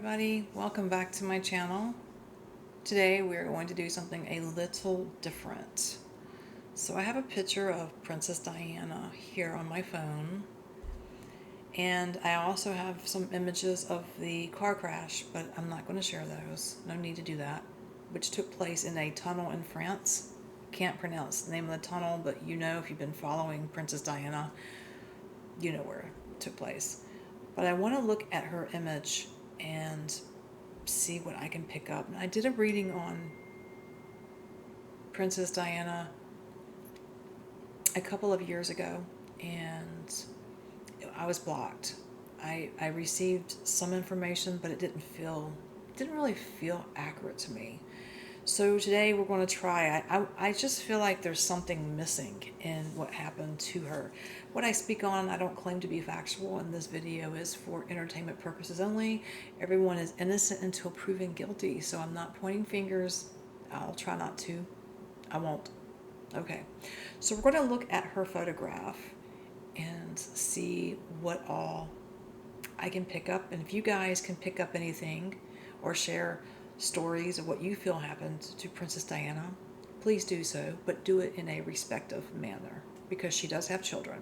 everybody, welcome back to my channel. Today we're going to do something a little different. So I have a picture of Princess Diana here on my phone, and I also have some images of the car crash, but I'm not going to share those. No need to do that. Which took place in a tunnel in France. Can't pronounce the name of the tunnel, but you know, if you've been following Princess Diana, you know where it took place. But I want to look at her image and see what I can pick up. I did a reading on Princess Diana a couple of years ago, and I was blocked. I received some information, but it didn't really feel accurate to me. So today we're going to try. I just feel like there's something missing in what happened to her. What I speak on, I don't claim to be factual, and this video is for entertainment purposes only. Everyone is innocent until proven guilty, so I'm not pointing fingers. I'll try not to. I won't. Okay, so we're going to look at her photograph and see what all I can pick up, and if you guys can pick up anything or share stories of what you feel happened to Princess Diana, please do so, but do it in a respectful manner, because she does have children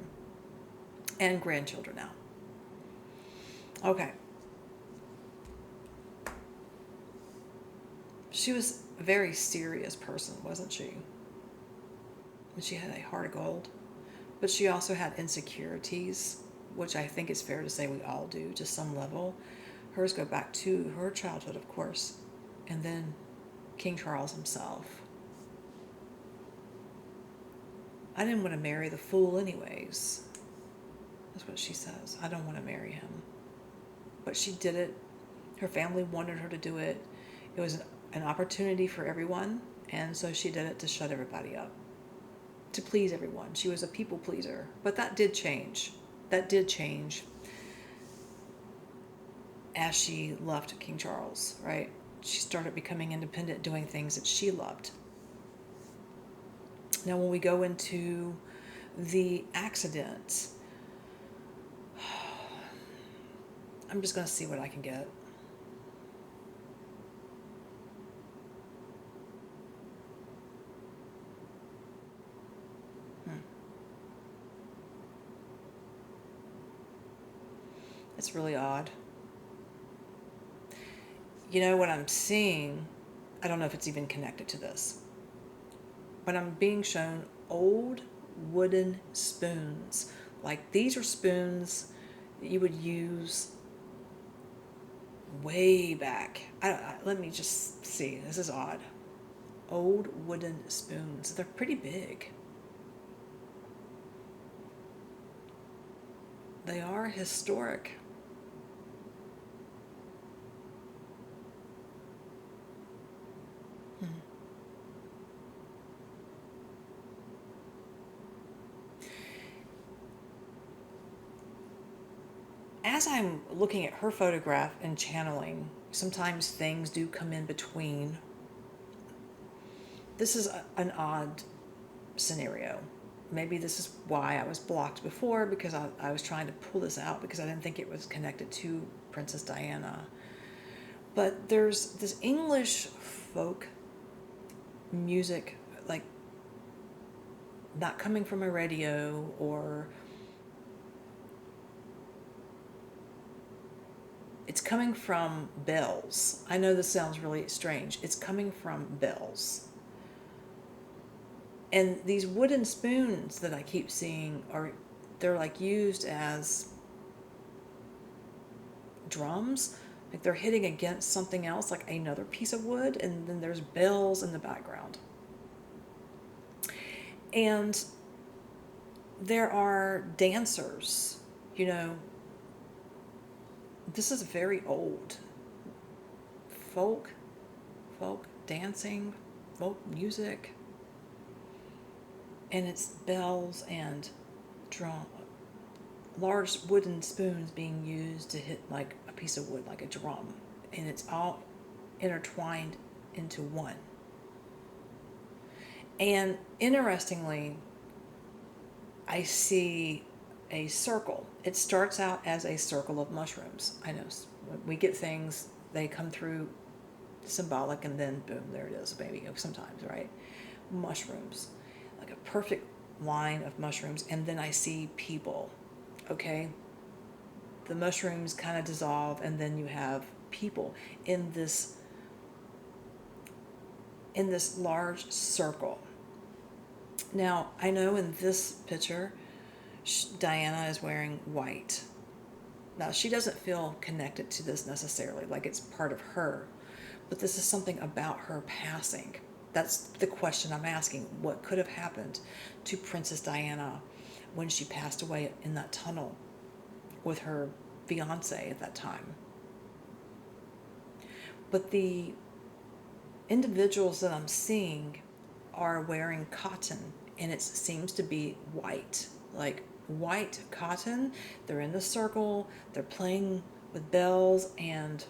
and grandchildren now. Okay. She was a very serious person, wasn't she? And she had a heart of gold, but she also had insecurities, which I think is fair to say we all do to some level. Hers go back to her childhood, of course, and then King Charles himself. I didn't want to marry the fool anyways. That's what she says. I don't want to marry him. But she did it. Her family wanted her to do it. It was an opportunity for everyone, and so she did it to shut everybody up, to please everyone. She was a people pleaser. But that did change. That did change as she left King Charles, right? She started becoming independent, doing things that she loved. Now, when we go into the accident, I'm just going to see what I can get. It's really odd. You know what I'm seeing? I don't know if it's even connected to this, but I'm being shown old wooden spoons. Like, these are spoons that you would use way back. Let me just see. This is odd. Old wooden spoons. They're pretty big. They are historic. As I'm looking at her photograph and channeling, sometimes things do come in between. This is an odd scenario. Maybe this is why I was blocked before, because I was trying to pull this out because I didn't think it was connected to Princess Diana. But there's this English folk music, like, not coming from a radio, or it's coming from bells. I know this sounds really strange. It's coming from bells. And these wooden spoons that I keep seeing they're like used as drums. Like they're hitting against something else, like another piece of wood, and then there's bells in the background. And there are dancers, you know. This is very old. Folk dancing, folk music. And it's bells and drum, large wooden spoons being used to hit like a piece of wood, like a drum. And it's all intertwined into one. And interestingly, I see a circle. It starts out as a circle of mushrooms. I know we get things They come through symbolic, and then boom, there it is, a baby, sometimes, right? Mushrooms, like a perfect line of mushrooms, and then I see people, okay? The mushrooms kind of dissolve, and then you have people in this large circle. Now, I know in this picture, Diana is wearing white. Now, she doesn't feel connected to this necessarily, like it's part of her, but this is something about her passing. That's the question I'm asking. What could have happened to Princess Diana when she passed away in that tunnel with her fiance at that time? But the individuals that I'm seeing are wearing cotton, and it seems to be white, like white cotton. They're in the circle, they're playing with bells and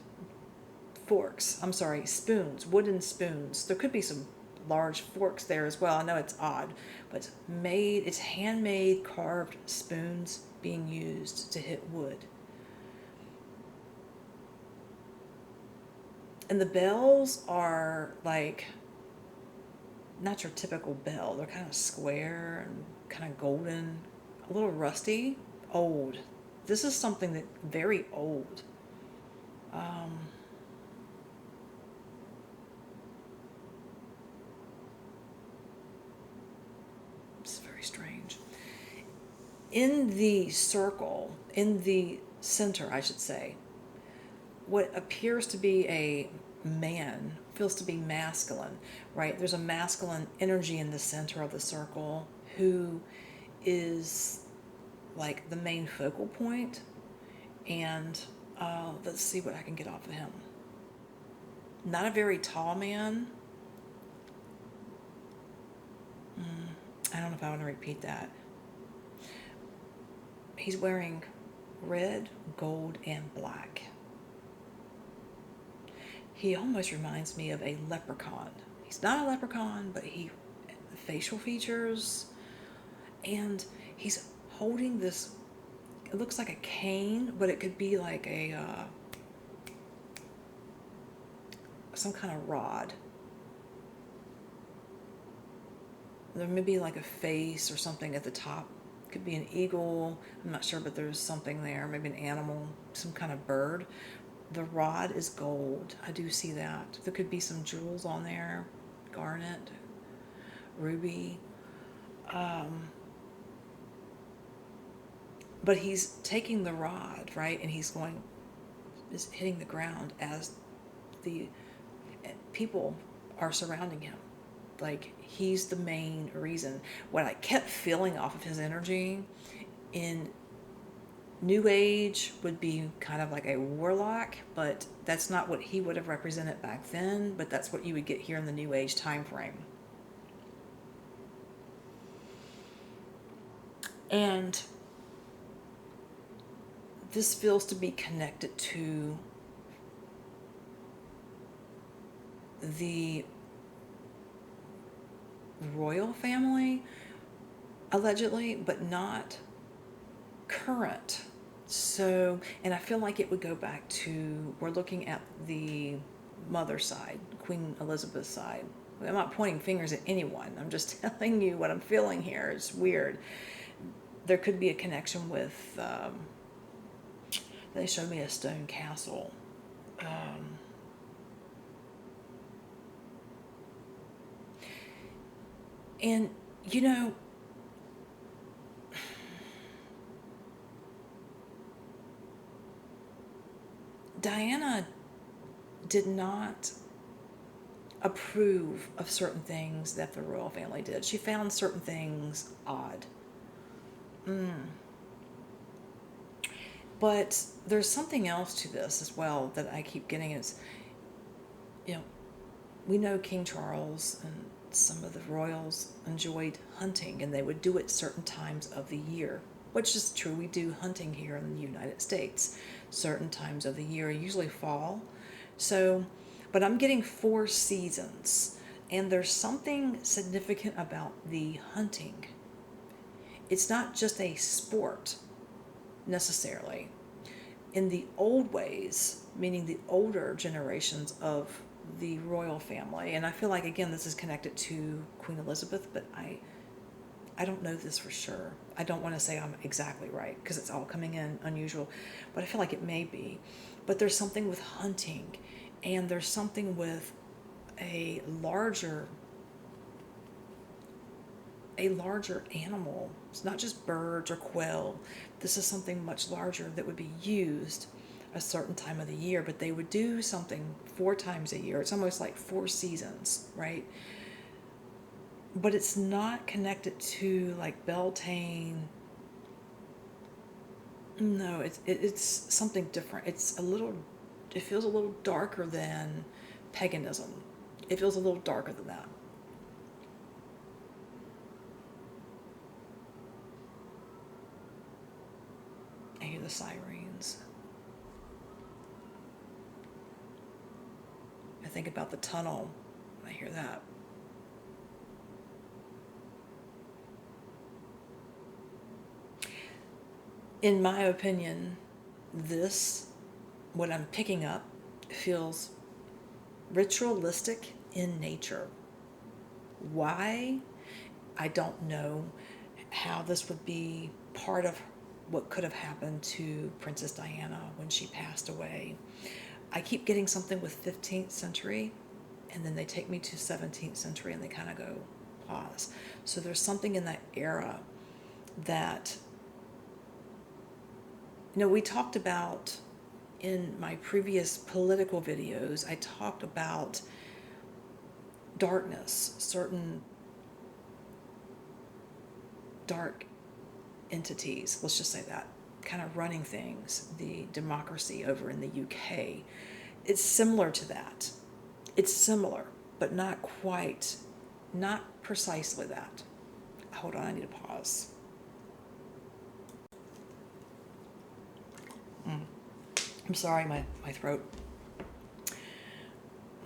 forks. I'm sorry, spoons, wooden spoons. There could be some large forks there as well. I know it's odd, but it's handmade carved spoons being used to hit wood. And the bells are like not your typical bell. They're kind of square and kind of golden, a little rusty, old. This is something that very old. Um, it's very strange. In the circle, in the center, I should say, what appears to be a man feels to be masculine, right? There's a masculine energy in the center of the circle who is like the main focal point. And let's see what I can get off of him. Not a very tall man. I don't know if I want to repeat that. He's wearing red, gold, and black. He almost reminds me of a leprechaun. He's not a leprechaun, but facial features, and he's holding this, it looks like a cane, but it could be like some kind of rod. There may be like a face or something at the top. It could be an eagle, I'm not sure, but there's something there, maybe an animal, some kind of bird. The rod is gold. I do see that. There could be some jewels on there, garnet, ruby. But he's taking the rod, right, and he's hitting the ground as the people are surrounding him. Like, he's the main reason. What I kept feeling off of his energy in New Age would be kind of like a warlock, but that's not what he would have represented back then, but that's what you would get here in the New Age time frame. And this feels to be connected to the royal family, allegedly, but not current. So, and I feel like it would go back to, we're looking at the mother side, Queen Elizabeth's side. I'm not pointing fingers at anyone. I'm just telling you what I'm feeling here. It's weird. There could be a connection with, they showed me a stone castle. And, you know, Diana did not approve of certain things that the royal family did. She found certain things odd. But there's something else to this as well that I keep getting is, you know, we know King Charles and some of the royals enjoyed hunting, and they would do it certain times of the year, which is true. We do hunting here in the United States certain times of the year, usually fall. So, but I'm getting 4 seasons, and there's something significant about the hunting. It's not just a sport necessarily. in the old ways, meaning the older generations of the royal family, and I feel like, again, this is connected to Queen Elizabeth, but I don't know this for sure. I don't want to say I'm exactly right because it's all coming in unusual, but I feel like it may be. But there's something with hunting, and there's something with a larger animal. It's not just birds or quail. This is something much larger that would be used a certain time of the year, but they would do something 4 times a year. It's almost like 4 seasons, right? But it's not connected to like Beltane. No, it's something different. It feels a little darker than paganism. It feels a little darker than that. I hear the sirens. I think about the tunnel. I hear that. In my opinion, what I'm picking up, feels ritualistic in nature. Why? I don't know how this would be part of what could have happened to Princess Diana when she passed away. I keep getting something with 15th century, and then they take me to 17th century and they kind of go pause. So there's something in that era that, we talked about in my previous political videos, I talked about darkness, certain dark entities, let's just say that, kind of running things, the democracy over in the UK. It's similar to that. It's similar, but not quite, not precisely that. Hold on, I need to pause. I'm sorry, my throat.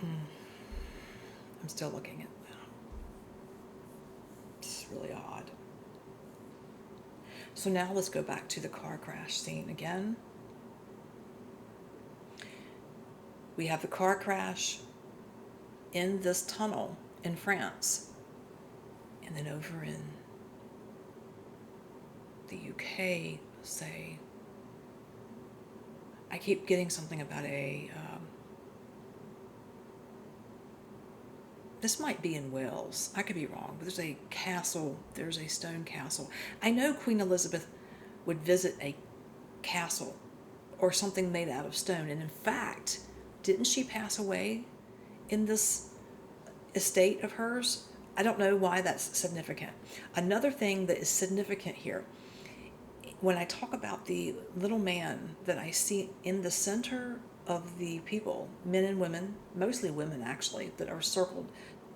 I'm still looking at that. It's really odd. So now let's go back to the car crash scene again. We have the car crash in this tunnel in France. And then over in the UK, say, I keep getting something about this might be in Wales. I could be wrong, but there's a castle. There's a stone castle. I know Queen Elizabeth would visit a castle or something made out of stone. And in fact, didn't she pass away in this estate of hers? I don't know why that's significant. Another thing that is significant here, when I talk about the little man that I see in the center of the people, men and women, mostly women actually, that are circled,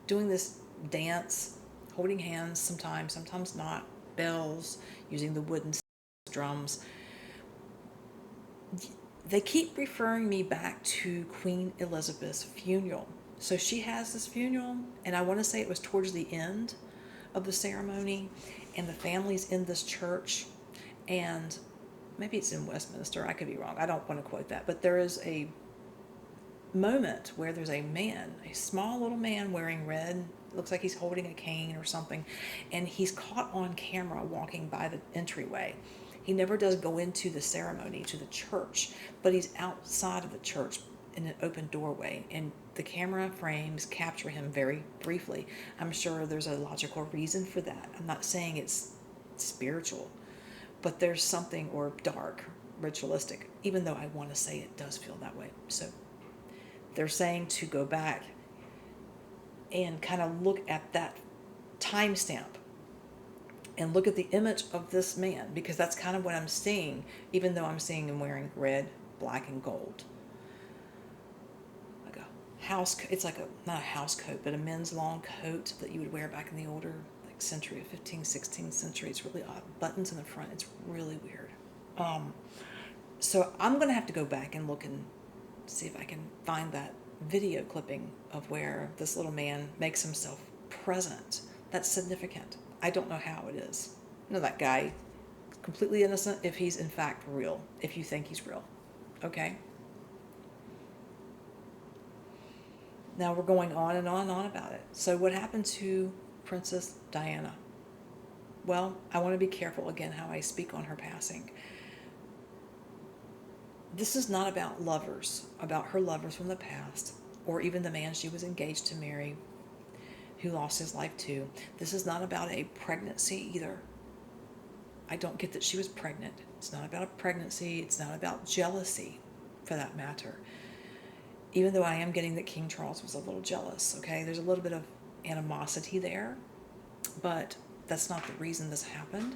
doing this dance, holding hands sometimes, sometimes not, bells, using the wooden drums. They keep referring me back to Queen Elizabeth's funeral. So she has this funeral, and I want to say it was towards the end of the ceremony, and the family's in this church, and maybe it's in Westminster, I could be wrong, I don't want to quote that, but there is a moment where there's a man, a small little man wearing red, looks like he's holding a cane or something, and he's caught on camera walking by the entryway. He never does go into the ceremony to the church, but he's outside of the church in an open doorway, and the camera frames capture him very briefly. I'm sure there's a logical reason for that. I'm not saying it's spiritual, but there's something, or dark, ritualistic, even though I want to say it does feel that way. So they're saying to go back and kind of look at that timestamp and look at the image of this man, because that's kind of what I'm seeing, even though I'm seeing him wearing red, black, and gold. Like a house, it's like not a house coat, but a men's long coat that you would wear back in the older century, 15th, 16th century. It's really odd. Buttons in the front. It's really weird. So I'm going to have to go back and look and see if I can find that video clipping of where this little man makes himself present. That's significant. I don't know how it is. That guy, completely innocent if he's in fact real, if you think he's real. Okay? Now we're going on and on and on about it. So what happened to Princess Diana? Well, I want to be careful again how I speak on her passing. This is not about lovers, about her lovers from the past, or even the man she was engaged to marry who lost his life too. This is not about a pregnancy either. I don't get that she was pregnant. It's not about a pregnancy. It's not about jealousy, for that matter. Even though I am getting that King Charles was a little jealous, okay? There's a little bit of animosity there, but that's not the reason this happened.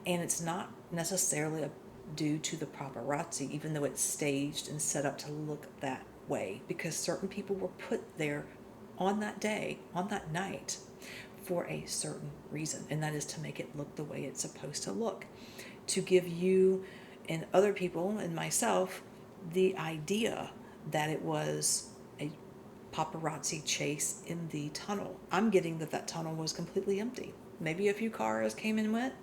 And it's not necessarily due to the paparazzi, even though it's staged and set up to look that way, because certain people were put there on that day, on that night, for a certain reason, and that is to make it look the way it's supposed to look, to give you and other people and myself the idea that it was a paparazzi chase in the tunnel. I'm getting that that tunnel was completely empty. Maybe a few cars came and went.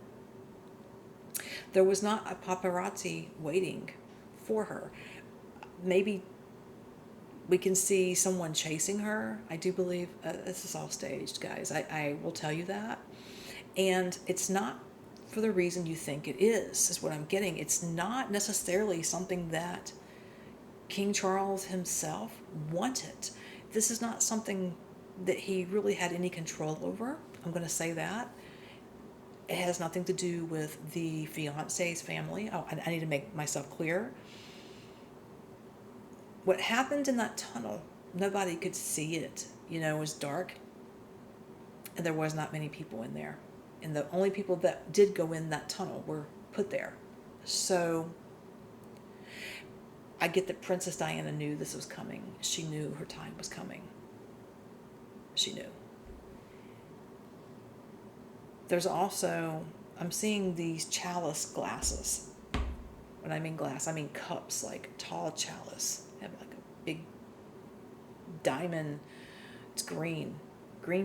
There was not a paparazzi waiting for her. Maybe we can see someone chasing her. I do believe this is all staged, guys. I will tell you that. And it's not for the reason you think it is what I'm getting. It's not necessarily something that King Charles himself wanted. This is not something that he really had any control over. I'm going to say that. It has nothing to do with the fiance's family. Oh, I need to make myself clear. What happened in that tunnel, nobody could see it. It was dark, and there was not many people in there. And the only people that did go in that tunnel were put there. So I get that Princess Diana knew this was coming. She knew her time was coming. She knew. There's also, I'm seeing these chalice glasses. When I mean glass, I mean cups, like tall chalice. They have like a big diamond. It's green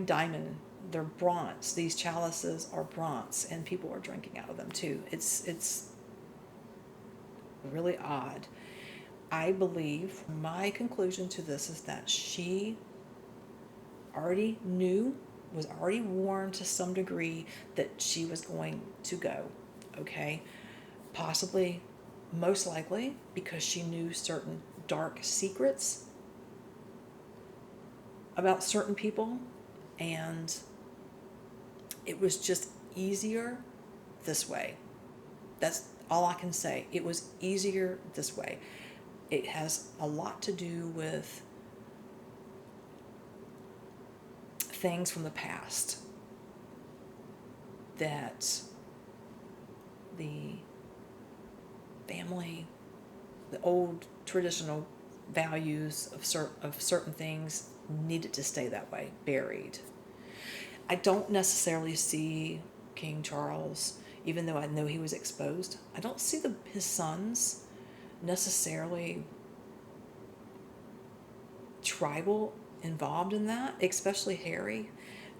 diamond. They're bronze. These chalices are bronze, and people are drinking out of them too. It's really odd. I believe my conclusion to this is that she already knew, was already warned to some degree that she was going to go, okay? Possibly, most likely, because she knew certain dark secrets about certain people, and it was just easier this way. That's all I can say. It was easier this way. It has a lot to do with things from the past that the family, the old traditional values of certain things needed to stay that way, buried. I don't necessarily see King Charles, even though I know he was exposed, I don't see his sons necessarily tribal involved in that, especially Harry.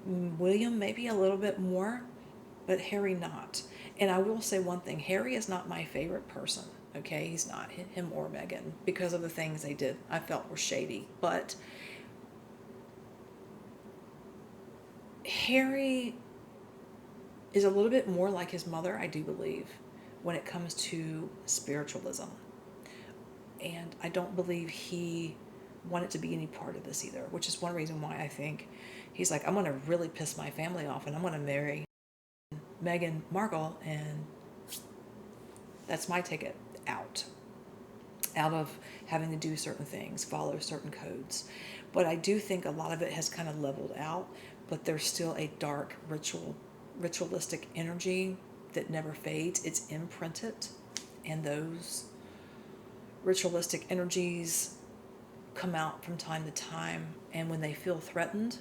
William maybe a little bit more, but Harry not. And I will say one thing, Harry is not my favorite person, okay? He's not, him or Meghan, because of the things they did I felt were shady. But Harry is a little bit more like his mother, I do believe, when it comes to spiritualism. And I don't believe he wanted to be any part of this either, which is one reason why I think he's like, I'm going to really piss my family off and I'm going to marry Meghan Markle, and that's my ticket out of having to do certain things, follow certain codes. But I do think a lot of it has kind of leveled out, but there's still a dark ritualistic energy that never fades. It's imprinted, and those ritualistic energies come out from time to time, and when they feel threatened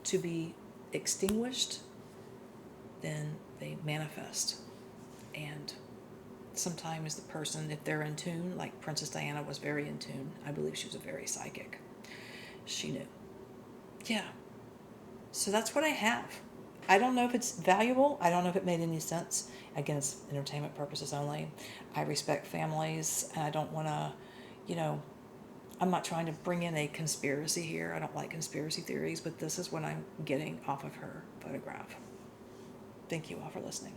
to be extinguished, then they manifest. And sometimes the person, if they're in tune, like Princess Diana was very in tune, I believe she was a very psychic. She knew. Yeah. So that's what I have. I don't know if it's valuable. I don't know if it made any sense. Again, it's entertainment purposes only. I respect families, and I don't want to you know, I'm not trying to bring in a conspiracy here. I don't like conspiracy theories, but this is what I'm getting off of her photograph. Thank you all for listening.